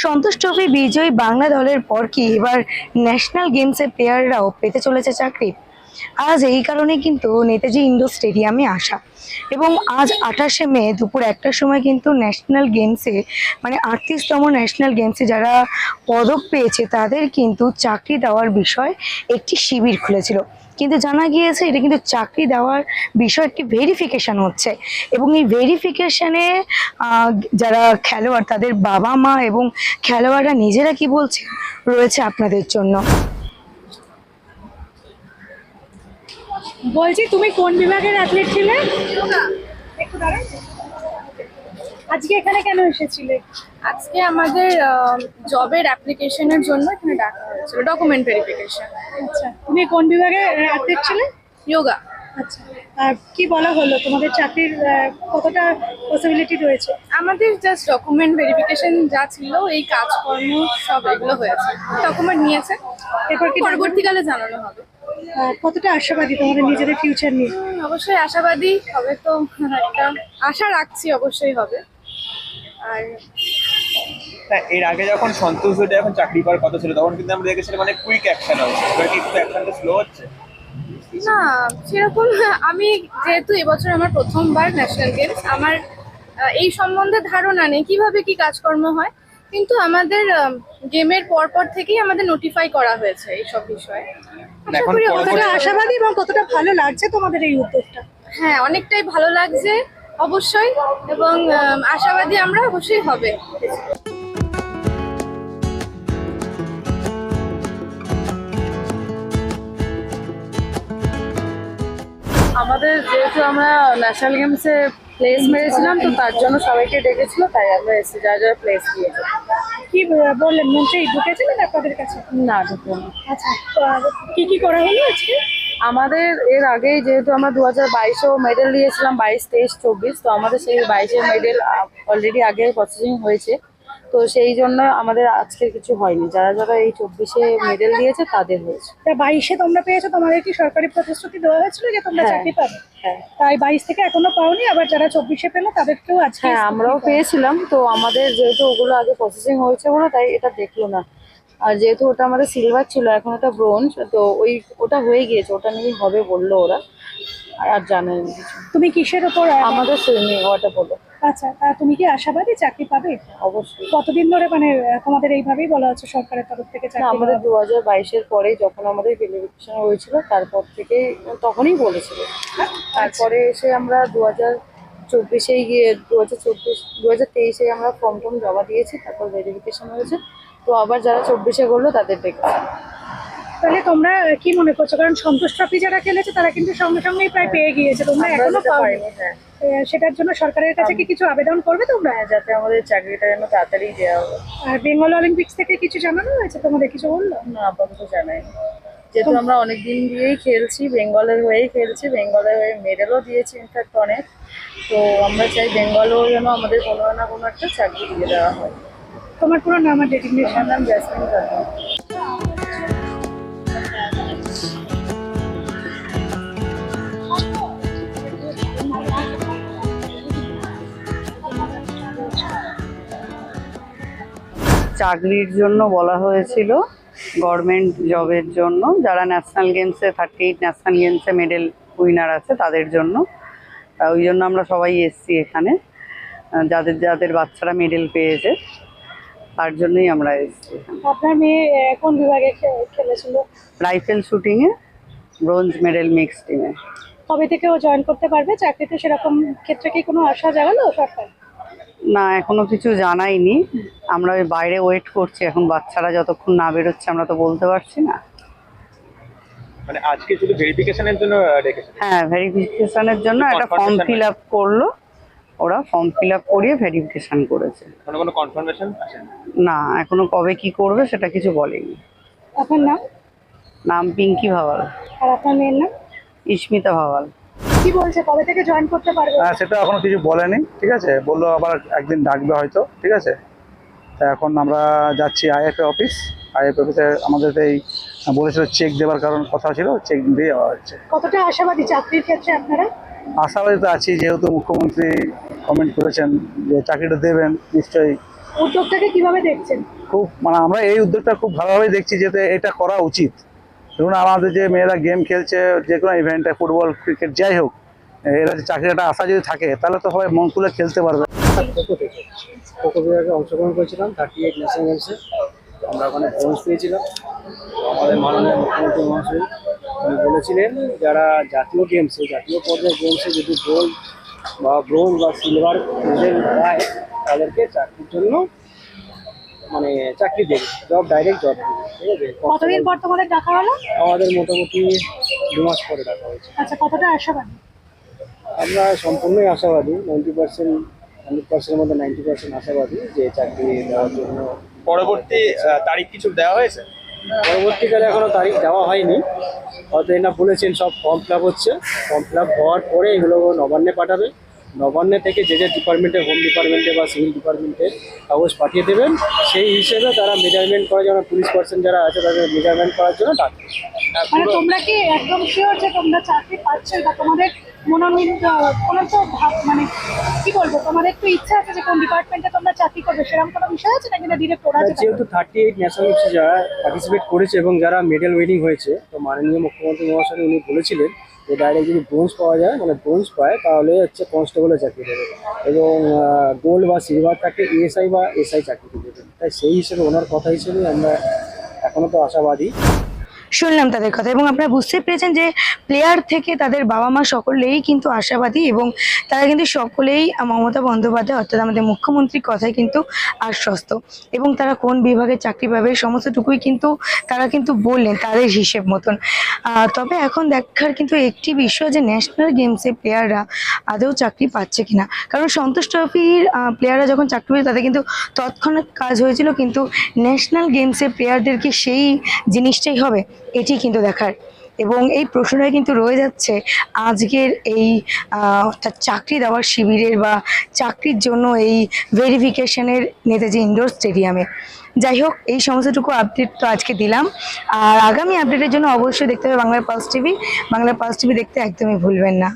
সন্তোষ trophy বিজয়ী বাংলা দলের পর কি এবার ন্যাশনাল গেমসের প্লেয়াররাও পেতে চলেছে চাকরি? আজ এই কারণে কিন্তু নেতাজি ইন্ডোর স্টেডিয়ামে আসা এবং আজ 28শে মে দুপুর 1টার সময় কিন্তু ন্যাশনাল গেমসে মানে 38তম ন্যাশনাল গেমসে যারা পদক পেয়েছে তাদের কিন্তু চাকরি দেওয়ার বিষয় একটি শিবির খুলেছিল। কিন্তু জানা গিয়েছে এটা কিন্তু চাকরি দেওয়ার বিষয় একটি ভেরিফিকেশন হচ্ছে এবং এই ভেরিফিকেশনে যারা খেলোয়াড় তাদের বাবা মা এবং খেলোয়াড়রা নিজেরা কি বলছে রয়েছে আপনাদের জন্য। বলছি তুমি কোন বিভাগের অ্যাথলেট ছিলে? একটু দাঁড়ান। আজকে এখানে কেন এসেছিলে? আজকে আমাদের জবের অ্যাপ্লিকেশনের জন্য এখানে ডাকা হয়েছিল, ডকুমেন্ট ভেরিফিকেশন। আচ্ছা, তুমি কোন বিভাগের অ্যাথলেট ছিলে? যোগা। আচ্ছা, আর কি বলা হলো তোমাদের চাকরির কতটা পসিবিলিটি রয়েছে? আমাদের জাস্ট ডকুমেন্ট ভেরিফিকেশন যা ছিল, এই কাজকর্ম সব এগুলো হয়েছে, ডকুমেন্ট নিয়েছে, এরপর কি পরবর্তীকালে জানানো হবে। কতটা আশাবাদী তোমাদের নিজেদের ফিউচার নিয়ে? অবশ্যই আশাবাদী হবে, তো একটা আশা রাখছি অবশ্যই হবে। আর এর আগে যখন সন্তোষ হতে এখন চাকরি পাওয়ার কথা ছিল তখন কিন্তু আমরা দেখেছিলাম মানে কুইক অ্যাকশন হচ্ছে, এবার কি একটু অ্যাকশনটা স্লো হচ্ছে? না, সেরকম আমি যেহেতু এবছর আমার প্রথমবার ন্যাশনাল গেমস, আমার এই সম্বন্ধে ধারণা নেই কিভাবে কি কাজকর্ম হয়, কিন্তু আমাদের গেমের পরপর থেকেই আমাদের নোটিফাই করা হয়েছে এইসব বিষয়ে। আশা এখন করি কতটা আশাবাদী এবং কতটা ভালো লাগছে তোমাদের এই উদ্যোগটা? হ্যাঁ, অনেকটাই ভালো লাগছে অবশ্যই, এবং আশাবাদী আমরা অবশ্যই হবে। আমাদের যেহেতু আমরা ন্যাশনাল গেমসে প্লেস মেরেছিলাম, তো তার জন্য সবাইকে ডেকেছিল, তাই আমরা এসেছি যারা যারা প্লেস দিয়েছে। কি বললেন, মঞ্চে ঢুকেছিলেন আপনাদের কাছে? না, ঢুকলাম। আচ্ছা, কি কি করা হলো আজকে? আমাদের এর আগেই যেহেতু আমরা 2022-এও মেডেল দিয়েছিলাম, 22, 23, 24, তো আমাদের সেই 22-এর মেডেল অলরেডি আগে প্রসেসিং হয়েছে, তো সেই জন্য আমাদের আজকে কিছু হয়নি। যারা যারা এই 24-এ মেডেল দিয়েছে তাদের হয়েছে। 22-এ তোমরা পেয়েছো, তোমাদের কি সরকারি প্রতিশ্রুতি দেওয়া হয়েছিল যে তোমরা হ্যাঁ, চাকরি পাবে? হ্যাঁ। তাই 22 থেকে এখনো পাওনি, আবার যারা 24-এ পেলো তাদেরকেও আজকে? হ্যাঁ, আমরাও পেয়েছিলাম, তো আমাদের যেহেতু ওগুলো আগে প্রসেসিং হয়েছে বলে তাই এটা দেখলো না। আর যেহেতু ওটা আমাদের সিলভার ছিল, এখন ওটা ব্রোঞ্জ, তো ওটা হয়ে গিয়েছে, ওটা নিয়ে হবে বললো ওরা, আর জানেন কিছু। তুমি কিসের উপর? আমাদের সুইমিং ওটা বলো। আচ্ছা, তুমি কি আশাবাদী চাকরি পাবে? অবশ্যই। কতদিন ধরে মানে তোমাদের এইভাবেই বলা হচ্ছে সরকারের তরফ থেকে না, চাকরি? আমাদের 2022-এর পরে যখন আমাদের ভেরিফিকেশন হয়েছিল তারপর থেকে তখনই বলেছিল। তারপরে এসে আমরা 2024-এ গিয়ে 2023-এ আমরা ফর্ম টর্ম জমা দিয়েছি, তারপর ভেরিফিকেশন হয়েছে, তো আবার যারা 24-এ করলো তাদের ডেকেছে। তাহলে তোমরা কি মনে করছো, কারণ সন্তোষ ট্রফি যারা খেলেছে তারা কিন্তু সঙ্গে সঙ্গেই প্রায় পেয়ে গিয়েছে, তোমরা আমরা এখনো যেতে পাওনি? পারিনি। হ্যাঁ, সেটার জন্য সরকারের কাছে কি কিছু আবেদন করবে তোমরা? যাতে আমাদের চাকরিটা যেন তাড়াতাড়ি দেওয়া হবে। আর বেঙ্গল অলিম্পিক্স থেকে কিছু জানানো হয়েছে তোমাদের, কিছু বললো? না, আপাতত জানাই না। যেহেতু আমরা অনেক দিন দিয়েই খেলছি, বেঙ্গলের হয়েই খেলছি, বেঙ্গলের হয়ে মেডেলও দিয়েছি ইনফ্যাক্ট অনেক, তো আমরা চাই বেঙ্গলেও যেন আমাদের কোনো না কোনো একটা চাকরি দিয়ে দেওয়া হয়। তোমার পুরো নাম আর ডেজিগনেশন? আমার নাম জেসমিন খাতুন। চাকরির জন্য বলা হয়েছিল, গভর্নমেন্ট জবের জন্য, যারা ন্যাশনাল গেমসে 38 ন্যাশনাল গেমসে মেডেল উইনার আছে তাদের জন্য। ওই জন্য আমরা সবাই এসছি এখানে, যাদের যাদের বাচ্চারা মেডেল পেয়েছে তার জন্যই আমরা এসছি। আপনার মেয়ে কোন বিভাগে খেলেছিল? রাইফেল শুটিংয়ে ব্রোঞ্জ মেডেল মিক্স টিমে। কবে থেকে ও জয়েন করতে পারবে চাকরিতে, সেরকম ক্ষেত্রে কি কোনো আশা জাগালো সরকার? না, এখনো কিছু জানাইনি, আমরা ওই বাইরে ওয়েট করছি, এখন বাচ্চারা যতক্ষণ না বেরোচ্ছে আমরা তো বলতে পারছি না। মানে আজকে শুধু ভেরিফিকেশনের জন্য ডেকেছে? হ্যাঁ, ভেরিফিকেশনের জন্য একটা ফর্ম ফিল আপ করলো, ওরা ফর্ম ফিল আপ করিয়ে ভেরিফিকেশন করেছে। কোনো কনফার্মেশন আছে? না, এখনো কবে কি করবে সেটা কিছু বলেনি। আপনার নাম? নাম পিঙ্কি ভাওয়াল। আর আপনার মেয়ের নাম? ইস্মিতা ভাওয়াল। কি বলছে, কবে থেকে জয়েন করতে পারবে? সেটা এখনো কিছু বলেনি, ঠিক আছে, বললো আবার একদিন ডাকবে হয়তো, ঠিক আছে। তা এখন আমরা যাচ্ছি আইএফএ অফিস, আইএফএ অফিসে আমাদের এই বলেছিল চেক দেওয়ার কারণ কথা ছিল, চেক দিয়ে দেওয়া হচ্ছে। কতটা আশাবাদী চাকরির ক্ষেত্রে আপনারা? আশাবাদী তো আছি, যেহেতু মুখ্যমন্ত্রী কমেন্ট করেছেন যে চাকরিটা দেবেন, নিশ্চয়ই উদ্যোগটাকে কিভাবে দেখছেন? খুব মানে আমরা এই উদ্যোগটা খুব ভালোভাবে দেখছি, যেতে এটা করা উচিত। ধরুন আমাদের যে মেয়েরা গেম খেলছে, যে কোনো ইভেন্টে, ফুটবল, ক্রিকেট, যাই হোক, এরা যে চাকরির একটা আশা যদি থাকে, তাহলে তো সবাই মন খুলে খেলতে পারবে। খোখো বিভাগে অংশগ্রহণ করেছিলাম 38 ন্যাশনাল গেমসে। আমরা ওখানে ব্রোঞ্জ পেয়েছিলাম। আমাদের মাননীয় মুখ্যমন্ত্রী মহাশয় উনি বলেছিলেন যারা জাতীয় পর্যায়ের গেমসে যদি গোল্ড বা ব্রোঞ্জ বা সিলভার মেডেল পায় তাদেরকে চাকরির জন্য মানে চাকরি দেবে, ডাইরেক্ট জব দেবে, ঠিক আছে। কতদিন পর তোমাদের ডাকা হলো? আমাদের মোটামুটি 2 মাস পরে ডাকা হয়েছে। আচ্ছা, কতটা আশাবাদী? আমরা সম্পূর্ণই আশাবাদী, 100%-এর মধ্যে 90% আশাবাদী যে চাকরি দেওয়ার জন্য। পরবর্তী তারিখ কিছু দেওয়া হয়েছে? পরবর্তীকালে এখনো তারিখ দেওয়া হয়নি, হয়তো এরা বলেছেন সব ফর্ম ফিল আপ হচ্ছে, ফর্ম ফিল আপ হওয়ার পরে এগুলো নবান্নে পাঠাবে, নবান্নে থেকে যে ডিপার্টমেন্টে, হোম ডিপার্টমেন্টে বা সিভিল ডিপার্টমেন্টে কাগজ পাঠিয়ে দেবেন, সেই হিসেবে তারা মেজারমেন্ট করার জন্য, পুলিশ পার্সন যারা আছে তাদের মেজারমেন্ট করার জন্য ডাকবে। মানে তোমরা কি একদম শিওর যে তোমরা চাকরি পাচ্ছো, বা তোমাদের মনোনীত কোনো তো মানে কি বলবো, তোমাদের একটু ইচ্ছা আছে যে কোন ডিপার্টমেন্টে তোমরা চাকরি করবে, সেরকম কোনো বিষয় আছে নাকি না ডিরেক্ট ওরা যেটা? যেহেতু 38 ন্যাশনাল গেমসে যারা পার্টিসিপেট করেছে এবং যারা মেডেল উইনিং হয়েছে, তো মাননীয় মুখ্যমন্ত্রী মহাশয় উনি বলেছিলেন যে ডাইরেক্ট যদি ব্রোঞ্জ পাওয়া যায়, মানে ব্রোঞ্জ পায়, তাহলে হচ্ছে কনস্টেবলের চাকরি দেবে, এবং গোল্ড বা সিলভার থাকে এএসআই বা এসআই চাকরি দেবে। তাই সেই হিসেবে, ওনার কথা হিসেবে আমরা এখনো তো আশাবাদী। শুনলাম তাদের কথা, এবং আপনারা বুঝতে পেরেছেন যে প্লেয়ার থেকে তাদের বাবা মা সকলেই কিন্তু আশাবাদী, এবং তারা কিন্তু সকলেই মমতা বন্দ্যোপাধ্যায় অর্থাৎ আমাদের মুখ্যমন্ত্রীর কথায় কিন্তু আশ্বস্ত, এবং তারা কোন বিভাগে চাকরি পাবে সমস্তটুকুই কিন্তু তারা কিন্তু বললেন তাদের হিসেব মতন। তবে এখন দেখার কিন্তু একটি বিষয় যে ন্যাশনাল গেমসে প্লেয়াররা আদৌ চাকরি পাচ্ছে কিনা, কারণ সন্তোষ ট্রফির প্লেয়াররা যখন চাকরি পেয়েছে তাদের কিন্তু তৎক্ষণাৎ কাজ হয়েছিল, কিন্তু ন্যাশনাল গেমসে প্লেয়ারদের কি সেই জিনিসটাই হবে, এটি কিন্তু দেখার। এবং এই প্রশ্নটা কিন্তু রয়ে যাচ্ছে আজকের এই অর্থাৎ চাকরি দেওয়ার শিবিরের বা চাকরির জন্য এই ভেরিফিকেশনের নেতাজি ইনডোর স্টেডিয়ামে। যাই হোক, এই সমস্তটুকু আপডেট তো আজকে দিলাম, আর আগামী আপডেটের জন্য অবশ্যই দেখতে হবে বাংলার পালস টিভি। বাংলার পালস টিভি দেখতে একদমই ভুলবেন না।